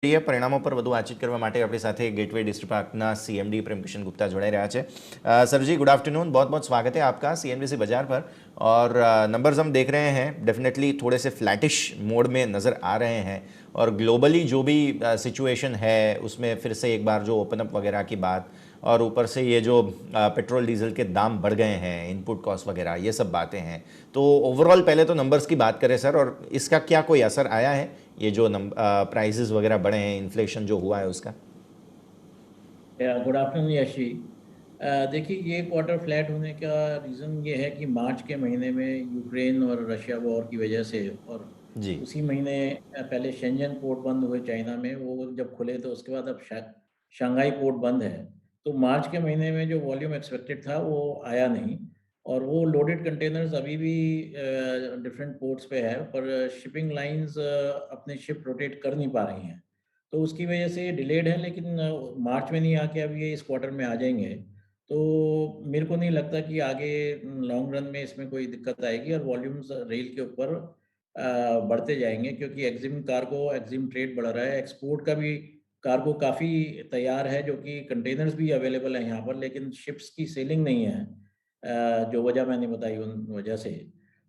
એ પરિણામો પર વધુ વાતચીત કરવા માટે આપણી સાથે गेटवे डिस्ट्रिक्ट सीएमडी प्रेमकिशन गुप्ता जोड़े रहा है। सर जी, गुड आफ्टरनून, बहुत बहुत स्वागत है आपका सीएनबीसी बाजार पर। और नंबर्स हम देख रहे हैं, डेफिनेटली थोड़े से फ्लैटिश मोड में नज़र आ रहे हैं। और ग्लोबली जो भी सिचुएशन है उसमें फिर से एक बार जो ओपन अप वगैरह की बात, और ऊपर से ये जो पेट्रोल डीजल के दाम बढ़ गए हैं, इनपुट कॉस्ट वगैरह, ये सब बातें हैं। तो ओवरऑल पहले तो नंबर्स की बात करें सर, और इसका क्या कोई असर आया है, ये जो प्राइसेस वगैरह बढ़े हैं, इन्फ्लेशन जो हुआ है उसका? Good afternoon Yeshi. देखिए, ये क्वार्टर फ्लैट होने का रीज़न ये है कि मार्च के महीने में यूक्रेन और रशिया वॉर की वजह से, और जी। उसी महीने पहले शेंजन पोर्ट बंद हुए चाइना में, वो जब खुले तो उसके बाद अब शंघाई पोर्ट बंद है। तो मार्च के महीने में जो वॉल्यूम एक्सपेक्टेड था वो आया नहीं, और वो लोडेड कंटेनर्स अभी भी डिफरेंट पोर्ट्स पे है, पर शिपिंग लाइंस अपने शिप रोटेट कर नहीं पा रही हैं। तो उसकी वजह से ये डिलेड है, लेकिन मार्च में नहीं आके अब ये इस क्वार्टर में आ जाएँगे। तो मेरे को नहीं लगता कि आगे लॉन्ग रन में इसमें कोई दिक्कत आएगी, और वॉल्यूम्स रेल के ऊपर बढ़ते जाएँगे, क्योंकि एक्सिम कार्गो, एक्सिम ट्रेड बढ़ रहा है। एक्सपोर्ट का भी कार्गो काफ़ी तैयार है, जो कि कंटेनर्स भी अवेलेबल हैं यहाँ पर, लेकिन शिप्स की सेलिंग नहीं है, जो वजह मैंने बताई उन वजह से।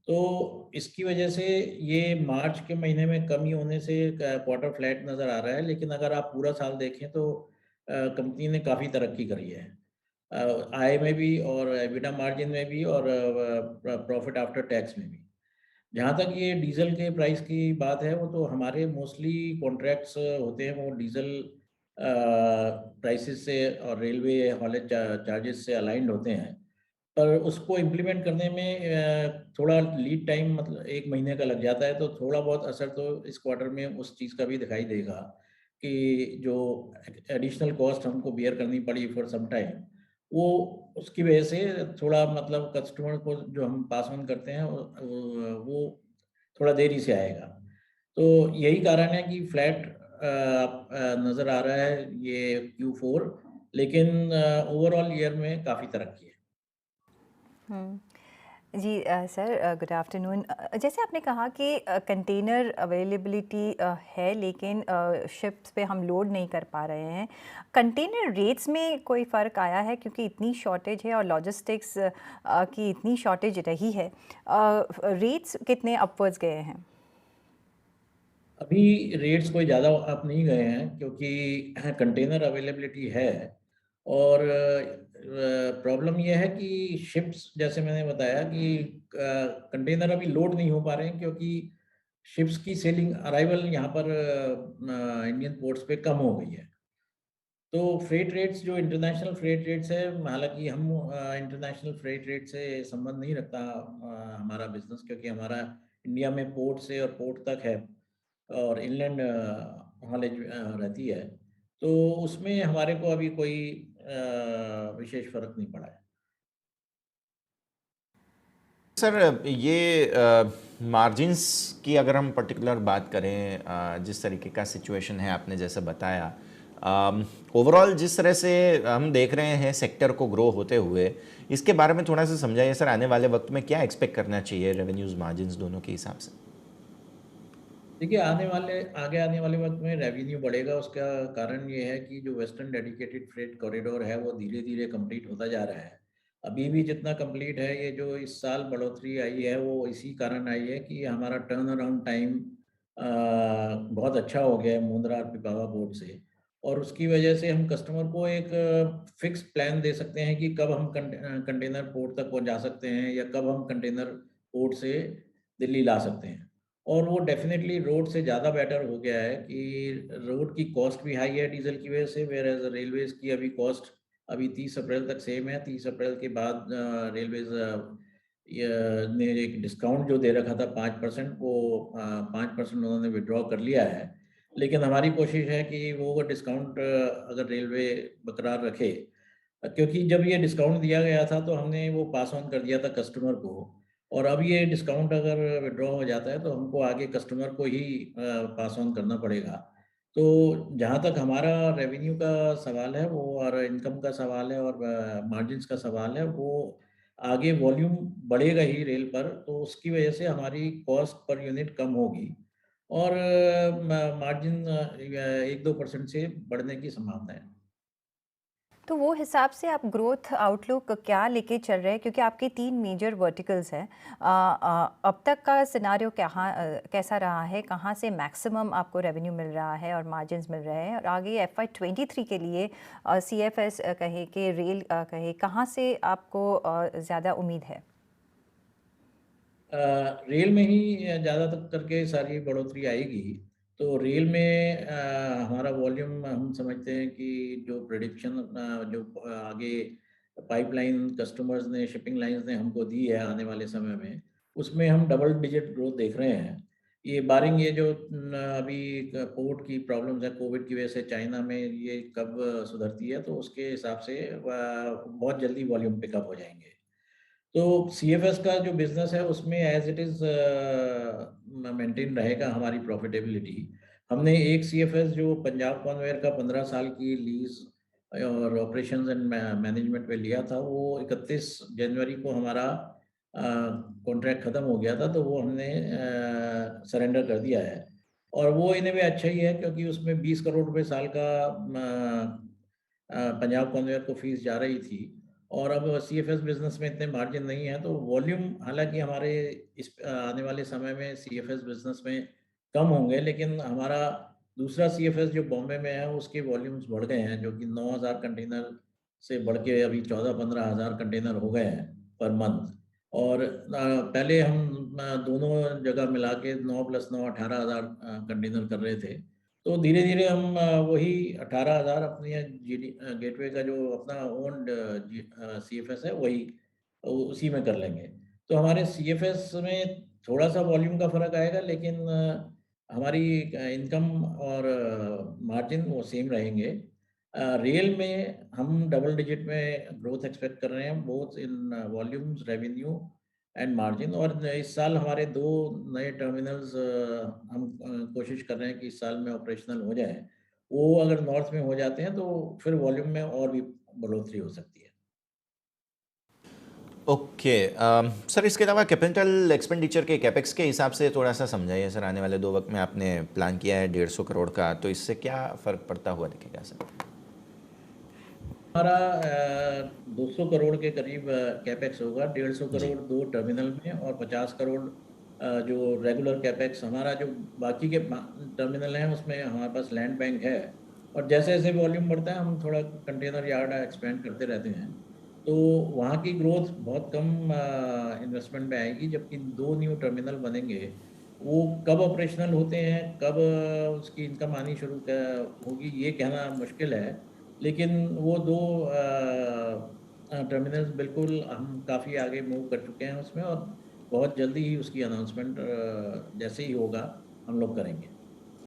तो इसकी वजह से ये मार्च के महीने में कमी होने से क्वार्टर फ्लैट नज़र आ रहा है, लेकिन अगर आप पूरा साल देखें तो कंपनी ने काफ़ी तरक्की करी है। आय में भी, और एबिटा मार्जिन में भी, और प्रॉफिट आफ्टर टैक्स में भी। जहाँ तक ये डीज़ल के प्राइस की बात है, वो तो हमारे मोस्टली कॉन्ट्रैक्ट्स होते हैं, वो डीज़ल प्राइसेस से और रेलवे हॉलेज चार्जेस से अलाइन्ड होते हैं। पर उसको इम्प्लीमेंट करने में थोड़ा लीड टाइम, मतलब 1 महीने का लग जाता है, तो थोड़ा बहुत असर तो इस क्वार्टर में उस चीज़ का भी दिखाई देगा कि जो एडिशनल कॉस्ट हमको बियर करनी पड़ी फॉर सम टाइम, वो उसकी वजह से थोड़ा, मतलब कस्टमर को जो हम पास ऑन करते हैं वो थोड़ा देरी से आएगा। तो यही कारण है कि फ्लैट नज़र आ रहा है ये Q4, लेकिन ओवरऑल ईयर में काफ़ी तरक्की है। हुँ। जी सर, गुड आफ्टरनून। जैसे आपने कहा कि कंटेनर अवेलेबिलिटी है, लेकिन शिप्स पे हम लोड नहीं कर पा रहे हैं। कंटेनर रेट्स में कोई फ़र्क आया है, क्योंकि इतनी शॉर्टेज है और लॉजिस्टिक्स की इतनी शॉर्टेज रही है। रेट्स कितने अपवर्ड्स गए हैं? अभी रेट्स कोई ज़्यादा अप नहीं गए हैं, क्योंकि कंटेनर अवेलेबिलिटी है, और प्रॉब्लम ये है कि शिप्स, जैसे मैंने बताया कि कंटेनर अभी लोड नहीं हो पा रहे हैं, क्योंकि शिप्स की सेलिंग अराइवल यहाँ पर इंडियन पोर्ट्स पे कम हो गई है। तो फ्रेट रेट्स, जो इंटरनेशनल फ्रेट रेट्स है, हालाँकि हम इंटरनेशनल फ्रेट रेट से संबंध नहीं रखता हमारा बिज़नेस, क्योंकि हमारा इंडिया में पोर्ट से और पोर्ट तक है, और इनलैंड हॉलेज रहती है। तो उसमें हमारे को अभी कोई विशेष फ़र्क नहीं पड़ा है। सर, ये मार्जिन्स की अगर हम पर्टिकुलर बात करें, जिस तरीके का सिचुएशन है आपने जैसे बताया, ओवरऑल जिस तरह से हम देख रहे हैं सेक्टर को ग्रो होते हुए, इसके बारे में थोड़ा सा समझाइए सर। आने वाले वक्त में क्या एक्सपेक्ट करना चाहिए रेवेन्यूज़, मार्जिन्स दोनों के हिसाब से? देखिए, आगे आने वाले वक़्त में रेवेन्यू बढ़ेगा, उसका कारण ये है कि जो वेस्टर्न डेडिकेटेड फ्रेट कॉरिडोर है, वो धीरे-धीरे कंप्लीट होता जा रहा है। अभी भी जितना कंप्लीट है, ये जो इस साल बढ़ोतरी आई है, वो इसी कारण आई है कि हमारा टर्न अराउंड टाइम बहुत अच्छा हो गया है मुंद्रा और पिपावाव पोर्ट से, और उसकी वजह से हम कस्टमर को एक फ़िक्स्ड प्लान दे सकते हैं कि कब हम कंटेनर पोर्ट तक पहुँचा सकते हैं, या कब हम कंटेनर पोर्ट से दिल्ली ला सकते हैं। और वो डेफ़िनेटली रोड से ज़्यादा बेटर हो गया है कि रोड की कॉस्ट भी हाई है डीज़ल की वजह से, व्हेयरएज़ रेलवेज़ की अभी कॉस्ट अभी 30 अप्रैल तक सेम है। 30 अप्रैल के बाद रेलवेज़ य ने एक डिस्काउंट जो दे रखा था 5%, वो 5% उन्होंने विथड्रॉ कर लिया है। लेकिन हमारी कोशिश है कि वो डिस्काउंट अगर रेलवे बरकरार रखे, क्योंकि जब ये डिस्काउंट दिया गया था तो हमने वो पास ऑन कर दिया था कस्टमर को, और अब ये डिस्काउंट अगर विथड्रॉ हो जाता है तो हमको आगे कस्टमर को ही पास ऑन करना पड़ेगा। तो जहाँ तक हमारा रेवेन्यू का सवाल है वो, और इनकम का सवाल है, और मार्जिन्स का सवाल है, वो आगे वॉल्यूम बढ़ेगा ही रेल पर, तो उसकी वजह से हमारी कॉस्ट पर यूनिट कम होगी। और मार्जिन 1-2% से बढ़ने की संभावना है। तो वो हिसाब से आप ग्रोथ आउटलुक क्या लेके चल रहे हैं? क्योंकि आपके 3 मेजर वर्टिकल्स हैं। अब तक का सिनेरियो कैसा रहा है? कहाँ से मैक्सिमम आपको रेवेन्यू मिल रहा है और मार्जिन्स मिल रहे हैं? और आगे एफवाई 23 के लिए सीएफएस कहे कि रेल कहे, कहाँ से आपको ज़्यादा उम्मीद है? रेल में ही ज़्यादातर करके सारी बढ़ोतरी आएगी। तो रेल में हमारा वॉल्यूम हम समझते हैं कि जो प्रेडिक्शन जो आगे पाइपलाइन कस्टमर्स ने, शिपिंग लाइन्स ने हमको दी है आने वाले समय में, उसमें हम डबल डिजिट ग्रोथ देख रहे हैं। ये बारिंग ये जो अभी पोर्ट की प्रॉब्लम्स है कोविड की वजह से चाइना में, ये कब सुधरती है, तो उसके हिसाब से बहुत जल्दी वॉल्यूम पिकअप हो जाएँगे। तो सीएफएस का जो बिज़नेस है उसमें एज़ इट इज़ मेंटेन रहेगा हमारी प्रॉफ़िटेबिलिटी। हमने एक सीएफएस जो पंजाब कॉन्वेयर का 15 साल की लीज़ और ऑपरेशंस एंड मैनेजमेंट पे लिया था, वो 31 जनवरी को हमारा कॉन्ट्रैक्ट ख़त्म हो गया था, तो वो हमने सरेंडर कर दिया है। और वो इन अ वे अच्छा ही है क्योंकि उसमें 20 करोड़ रुपए साल का पंजाब कॉन्वेयर को फ़ीस जा रही थी। और अब सीएफएस बिज़नेस में इतने मार्जिन नहीं है, तो वॉल्यूम हालाँकि हमारे इस आने वाले समय में सीएफएस बिज़नेस में कम होंगे, लेकिन हमारा दूसरा सीएफएस जो बॉम्बे में है, उसके वॉल्यूम्स बढ़ गए हैं, जो कि 9,000 कंटेनर से बढ़ के अभी 14-15 हज़ार कंटेनर हो गए हैं पर मंथ। और पहले हम दोनों जगह मिला के 9 + 9 18 हज़ार कंटेनर कर रहे थे। तो धीरे-धीरे हम वही 18,000 अपनी गेटवे का जो अपना ओन्ड सीएफएस है वही उसी में कर लेंगे। तो हमारे सीएफएस में थोड़ा-सा वॉल्यूम का फ़र्क आएगा, लेकिन हमारी इनकम और मार्जिन वो सेम रहेंगे। रेल में हम डबल डिजिट में ग्रोथ एक्सपेक्ट कर रहे हैं both in volumes, revenue and margin. और इस साल हमारे 2 नए टर्मिनल्स हम कोशिश कर रहे हैं कि इस साल में ऑपरेशनल हो जाएँ। वो अगर नॉर्थ में हो जाते हैं तो फिर वॉल्यूम में और भी बढ़ोतरी हो सकती है। ओके। सर इसके अलावा कैपिटल एक्सपेंडिचर के कैपेक्स के हिसाब से थोड़ा सा समझाइए सर। आने वाले 2 वक्त में आपने प्लान किया है 150 करोड़ का, तो इससे क्या फ़र्क पड़ता हुआ दिखेगा सर? हमारा 200 करोड़ के करीब कैपेक्स होगा, 150 जी। करोड़ 2 टर्मिनल में और 50 करोड़ जो रेगुलर कैपेक्स हमारा जो बाकी के टर्मिनल हैं उसमें हमारे पास लैंड बैंक है। और जैसे-जैसे वॉल्यूम बढ़ता है हम थोड़ा कंटेनर यार्ड एक्सपेंड करते रहते हैं। तो वहाँ की ग्रोथ बहुत कम इन्वेस्टमेंट में आएगी, जबकि 2 न्यू टर्मिनल बनेंगे। वो कब ऑपरेशनल होते हैं, कब उसकी इनकम आनी शुरू क होगी, ये कहना मुश्किल है। लेकिन वो 2 टर्मिनल्स बिल्कुल हम काफ़ी आगे मूव कर चुके हैं उसमें, और बहुत जल्दी ही उसकी अनाउंसमेंट जैसे ही होगा हम लोग करेंगे।